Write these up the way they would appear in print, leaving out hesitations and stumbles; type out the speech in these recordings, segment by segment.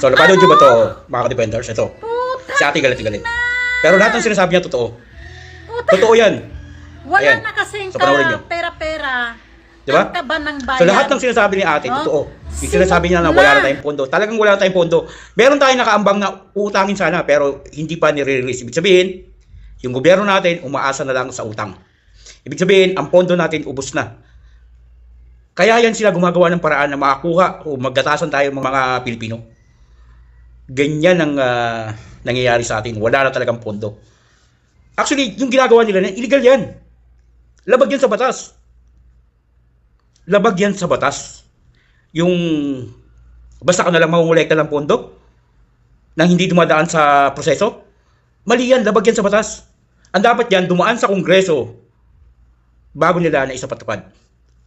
So, napanood nyo ba ito, mga ka-defenders? Ito, si ate galit-galit. Pero lahat ng sinasabi niya, totoo. Totoo yan. Wala Ayan. na kasing So, panoorin nyo. pera-pera. Diba? Ang taba ng bayan. So, lahat ng sinasabi ni ate, Oh, totoo. Yung sinasabi niya na wala na tayong pondo. Talagang wala na tayong pondo. Meron tayong nakaambang na utangin sana, pero hindi pa nire-release. Ibig sabihin, yung gobyerno natin, umaasa na lang sa utang. Ibig sabihin, ang pondo natin, ubos na. Kaya yan sila gumagawa ng paraan na makakuha o maggatasan tayo mga Pilipino. Ganyan ang nangyayari sa atin. Wala na talagang pondo. Actually, yung ginagawa nila, illegal yan. Labag yan sa batas. Labag yan sa batas. Yung basta ka nalang mangungulekta ng pondo nang hindi dumadaan sa proseso, mali yan, labag yan sa batas. Ang dapat yan, dumaan sa Kongreso bago nila na isapatupad.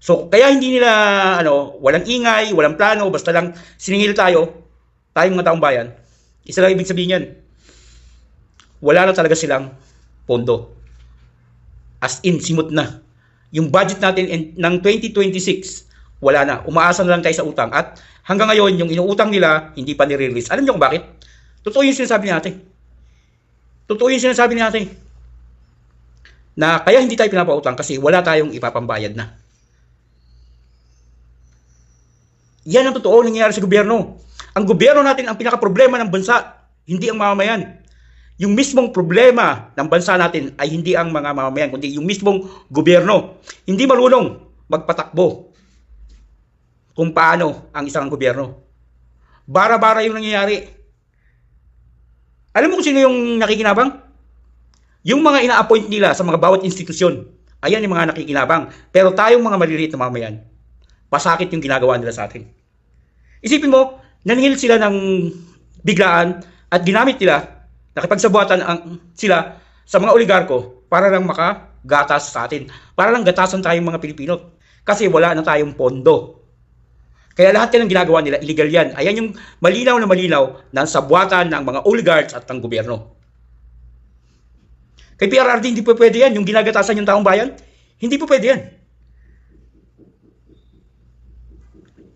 So, kaya hindi nila, walang ingay, walang plano, basta lang siningil tayong mga taong bayan. Isa lang ibig sabihin yan. Wala na talaga silang pondo. As in, simot na. Yung budget natin ng 2026, wala na. Umaasa na lang tayo sa utang. At hanggang ngayon, yung inuutang nila, hindi pa nire-release. Alam niyo kung bakit? Totoo yung sinasabi natin. Totoo yung sinasabi natin. Na kaya hindi tayo pinapautang kasi wala tayong ipapambayad na. Yan ang totoo nangyayari sa gobyerno. Ang gobyerno natin ang pinaka-problema ng bansa, hindi ang mamamayan. Yung mismong problema ng bansa natin ay hindi ang mga mamamayan, kundi yung mismong gobyerno. Hindi marunong magpatakbo kung paano ang isang gobyerno. Bara-bara yung nangyayari. Alam mo kung sino yung nakikinabang? Yung mga ina-appoint nila sa mga bawat institusyon. Ayan yung mga nakikinabang. Pero tayong mga maliliit na mamamayan, pasakit yung ginagawa nila sa atin. Isipin mo, naningil sila ng biglaan at ginamit nila, nakipagsabuatan sila sa mga oligarko para lang makagatas sa atin. Para lang gatasan tayong mga Pilipino. Kasi wala na tayong pondo. Kaya lahat yan ang ginagawa nila, illegal yan. Ayan yung malinaw na sabuatan ng mga oligarchs at ng gobyerno. Kay PRRD, hindi po pwede yan. Yung ginagatasan yung taong bayan, hindi po pwede yan.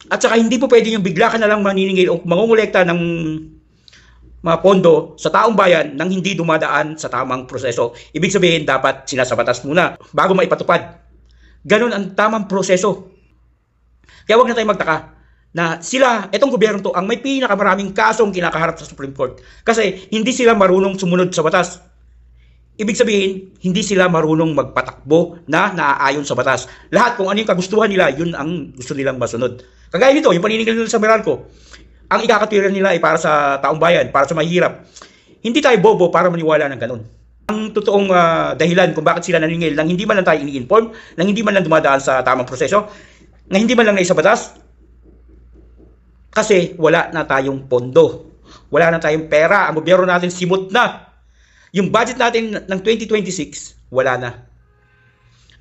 At saka hindi po pwede yung bigla ka na lang maniningil o mangungulekta ng mga pondo sa taong bayan nang hindi dumadaan sa tamang proseso. Ibig sabihin, dapat sinasabatas muna bago maipatupad. Ganon ang tamang proseso. Kaya wag na tayo magtaka na sila, itong gobyerno to, ang may pinakamaraming kasong kinakaharap sa Supreme Court. Kasi hindi sila marunong sumunod sa batas. Ibig sabihin, hindi sila marunong magpatakbo na naaayon sa batas. Lahat kung ano yung kagustuhan nila, yun ang gusto nilang masunod. Kagaya nito, yung paniningil nila sa Meralco, ang ikakatwiran nila ay para sa taong bayan, para sa mahihirap. Hindi tayo bobo para maniwala ng ganun. Ang totoong dahilan kung bakit sila naningil nang hindi man lang tayo ini-inform, nang hindi man lang dumadaan sa tamang proseso, na hindi man lang naisa batas, kasi wala na tayong pondo. Wala na tayong pera. Ang gobyerno natin simot na. Yung budget natin ng 2026, wala na.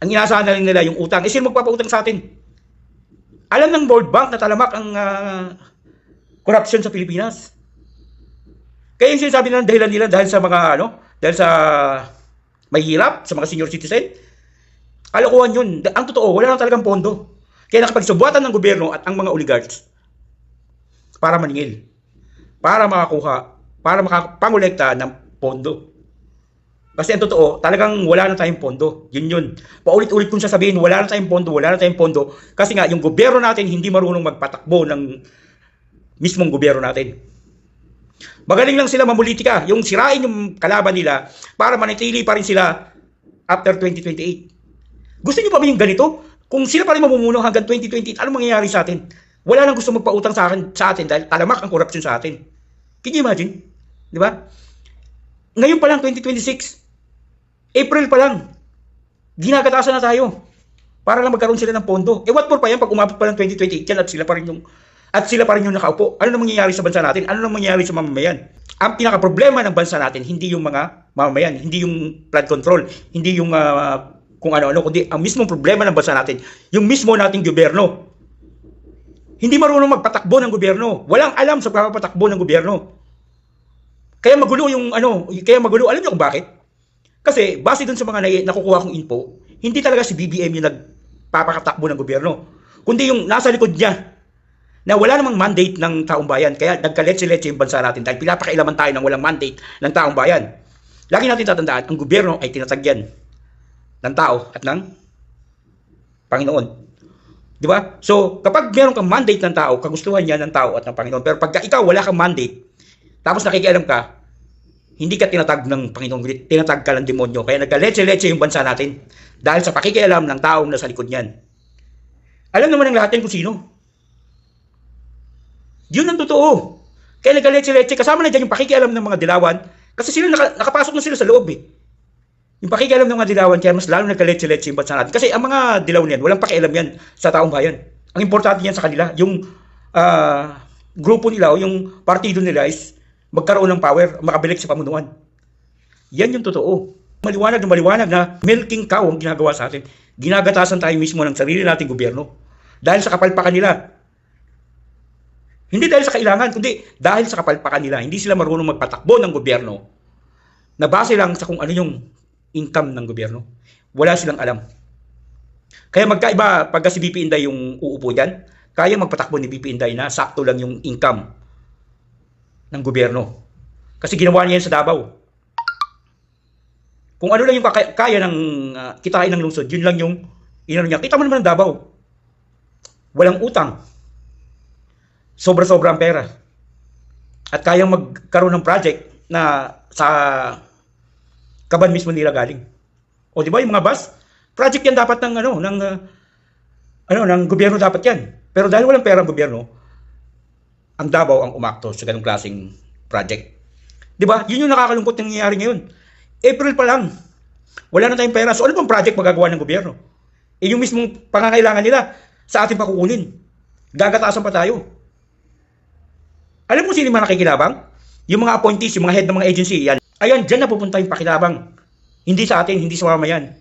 Ang inaasahan na lang nila yung utang. Sino magpapautang sa atin? Alam ng World Bank na talamak ang corruption sa Pilipinas. Kaya yung sinasabi nila dahilan nila dahil sa mga dahil sa mahirap, sa mga senior citizen, kalokohan yun. Ang totoo, wala na talagang pondo. Kaya nakapagsubuatan ng gobyerno at ang mga oligarchs para maningil, para makakuha, para makapangolekta ng pondo. Kasi ang totoo, talagang wala na tayong pondo. Yun. Paulit-ulit kong sasabihin, wala na tayong pondo, wala na tayong pondo. Kasi nga, yung gobyerno natin hindi marunong magpatakbo ng mismong gobyerno natin. Magaling lang sila mamulitika. Yung sirain yung kalaban nila para manatili pa rin sila after 2028. Gusto niyo pa ba yung ganito? Kung sila pa rin mamumuno hanggang 2028, anong mangyayari sa atin? Wala nang gusto magpautang sa atin dahil talamak ang korupsyon sa atin. Can you imagine? Di ba? Ngayon pa lang, 2026, April pa lang, ginagatasan na tayo para lang magkaroon sila ng pondo. What more pa yan pag umabot pa ng 2028 yan at sila pa rin yung nakaupo. Ano na mangyayari sa bansa natin? Ano na mangyayari sa mamamayan? Ang pinaka-problema ng bansa natin, hindi yung mga mamamayan, hindi yung flood control, hindi yung kung ano-ano, kundi ang mismong problema ng bansa natin, yung mismo nating gobyerno. Hindi marunong magpatakbo ng gobyerno. Walang alam sa pagpapatakbo ng gobyerno. Kaya magulo alam niyo kung bakit? Kasi base dun sa mga nakukuha kong info, hindi talaga si BBM yung nagpapakatakbo ng gobyerno, kundi yung nasa likod niya na wala namang mandate ng taong bayan. Kaya nagkaletse-letse yung bansa natin dahil pinapakailaman tayo ng walang mandate ng taong bayan. Lagi natin tatandaan, ang gobyerno ay tinatagyan ng tao at ng Panginoon. Di ba? So, kapag meron kang mandate ng tao, kagustuhan niya ng tao at ng Panginoon. Pero pagka ikaw wala kang mandate, tapos nakikialam ka, hindi ka tinatag ng Panginoon, tinatag ka ng demonyo. Kaya nagkaletse-letse yung bansa natin dahil sa pakikialam ng taong nasa likod niyan. Alam naman ng lahat yan kung sino. Yun ang totoo. Kaya nagkaletse-letse, kasama na dyan yung pakikialam ng mga dilawan, kasi sila nakapasok na sila sa loob eh. Yung pakikialam ng mga dilawan, kaya mas lalo nagkaletse-letse yung bansa natin. Kasi ang mga dilaw niyan, walang pakialam yan sa taong bayan. Ang importante yan sa kanila, yung grupo nila o yung partido nila is magkaroon ng power, makabilik sa pamunuan. Yan yung totoo. Maliwanag na milking cow ang ginagawa sa atin. Ginagatasan tayo mismo ng sarili nating gobyerno. Dahil sa kapalpakan nila. Hindi dahil sa kailangan, kundi dahil sa kapalpakan nila. Hindi sila marunong magpatakbo ng gobyerno na base lang sa kung ano yung income ng gobyerno. Wala silang alam. Kaya magkaiba pagka si BP Inday yung uupo dyan, kaya magpatakbo ni BP Inday na sakto lang yung income ng gobyerno. Kasi ginawa niya yan sa Davao. Kung ano lang yung kaya ng kitain ng lungsod, yun lang yung inano niya. Kita mo naman ng Davao. Walang utang. Sobra-sobra ang pera. At kayang magkaroon ng project na sa kaban mismo nila galing. O di ba yung mga bus? Project yan dapat ng ng gobyerno dapat yan. Pero dahil walang pera ang gobyerno, ang Davao ang umakto sa ganung klaseng project. Di ba? Yun yung nakakalungkot na nangyayari ngayon. April pa lang. Wala na tayong pera. So ano bang project magagawa ng gobyerno? Eh yung mismong pangangailangan nila sa ating pakukunin. Gagatasan pa tayo. Alam mo sino yung mga nakikinabang? Yung mga appointees, yung mga head ng mga agency, yan. Ayan, dyan na pupunta yung pakinabang. Hindi sa atin, hindi sa mamamayan.